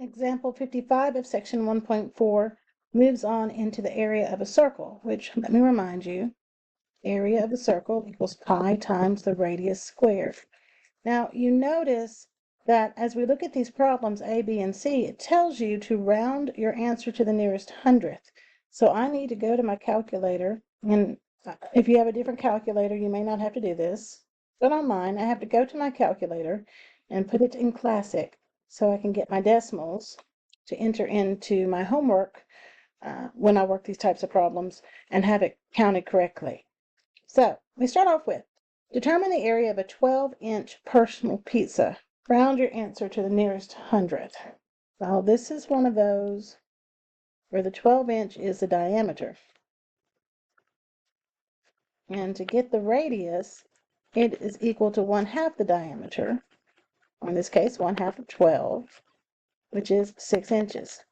Example 55 of section 1.4 moves on into the area of a circle, which, let me remind you, area of a circle equals pi times the radius squared. Now, you notice that as we look at these problems, A, B, and C, it tells you to round your answer to the nearest hundredth. So I need to go to my calculator, and if you have a different calculator, you may not have to do this, but on mine, I have to go to my calculator and put it in classic so I can get my decimals to enter into my homework when I work these types of problems and have it counted correctly. So we start off with, determine the area of a 12-inch personal pizza. Round your answer to the nearest hundredth. Well, this is one of those where the 12-inch is the diameter. And to get the radius, it is equal to 1/2 the diameter, or in this case, 1/2 of 12, which is 6 inches.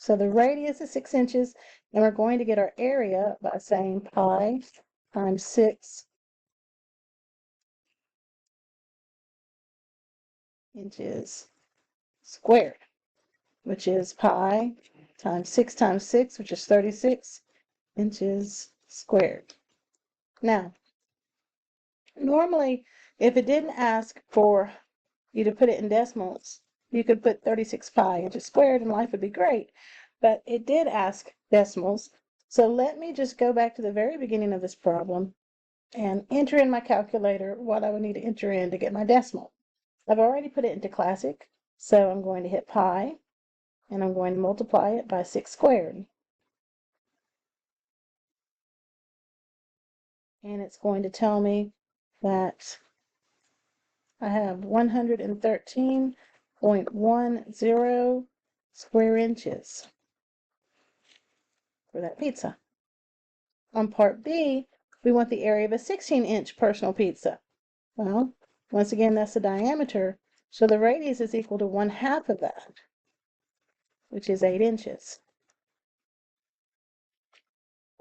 So the radius is 6 inches, and we're going to get our area by saying pi times 6 inches squared, which is pi times 6, which is 36 inches squared. Now, normally, if it didn't ask for you to put it in decimals, you could put 36 pi inches squared and life would be great. But it did ask decimals. So let me just go back to the very beginning of this problem and enter in my calculator what I would need to enter in to get my decimal. I've already put it into classic, so I'm going to hit pi, and I'm going to multiply it by 6 squared. And it's going to tell me that I have 113.10 square inches for that pizza. On part B, we want the area of a 16-inch personal pizza. Well, once again, that's the diameter, so the radius is equal to 1/2 of that, which is 8 inches.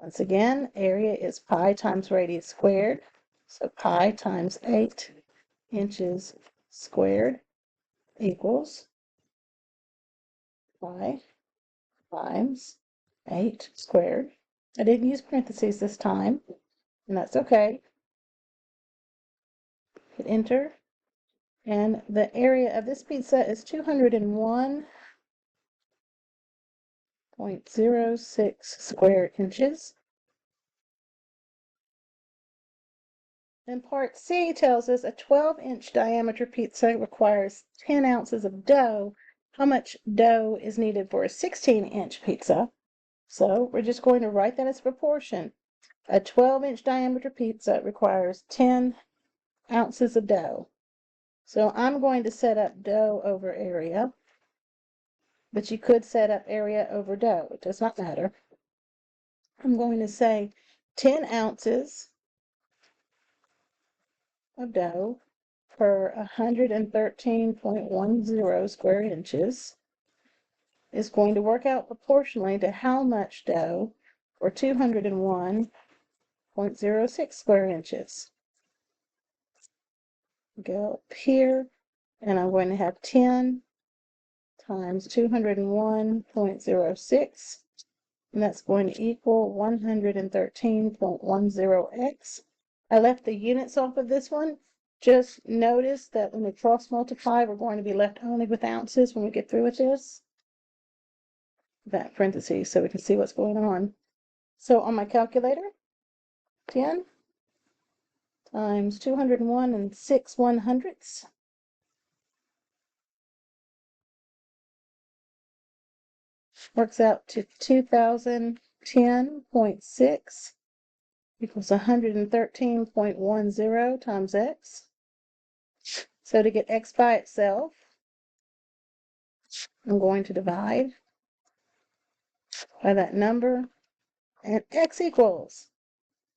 Once again, area is pi times radius squared, so pi times 8 inches squared equals pi times 8 squared. I didn't use parentheses this time, and that's okay. Hit enter, and the area of this pizza is 201.06 square inches. And part C tells us a 12-inch diameter pizza requires 10 ounces of dough. How much dough is needed for a 16-inch pizza? So we're just going to write that as a proportion. A 12-inch diameter pizza requires 10 ounces of dough. So I'm going to set up dough over area, but you could set up area over dough. It does not matter. I'm going to say 10 ounces of dough per 113.10 square inches is going to work out proportionally to how much dough for 201.06 square inches. Go up here, and I'm going to have 10 times 201.06, and that's going to equal 113.10x. I left the units off of this one. Just notice that when we cross multiply, we're going to be left only with ounces when we get through with this. That parentheses so we can see what's going on. So on my calculator, 10 times 201 and 6/100ths works out to 2010.6 equals 113.10 times x. So to get x by itself, I'm going to divide by that number, and x equals,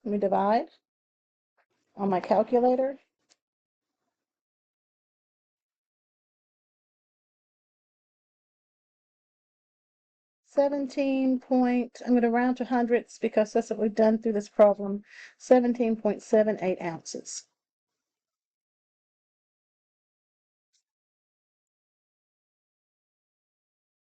let me divide on my calculator, 17 I'm going to round to hundredths because that's what we've done through this problem, 17.78 ounces.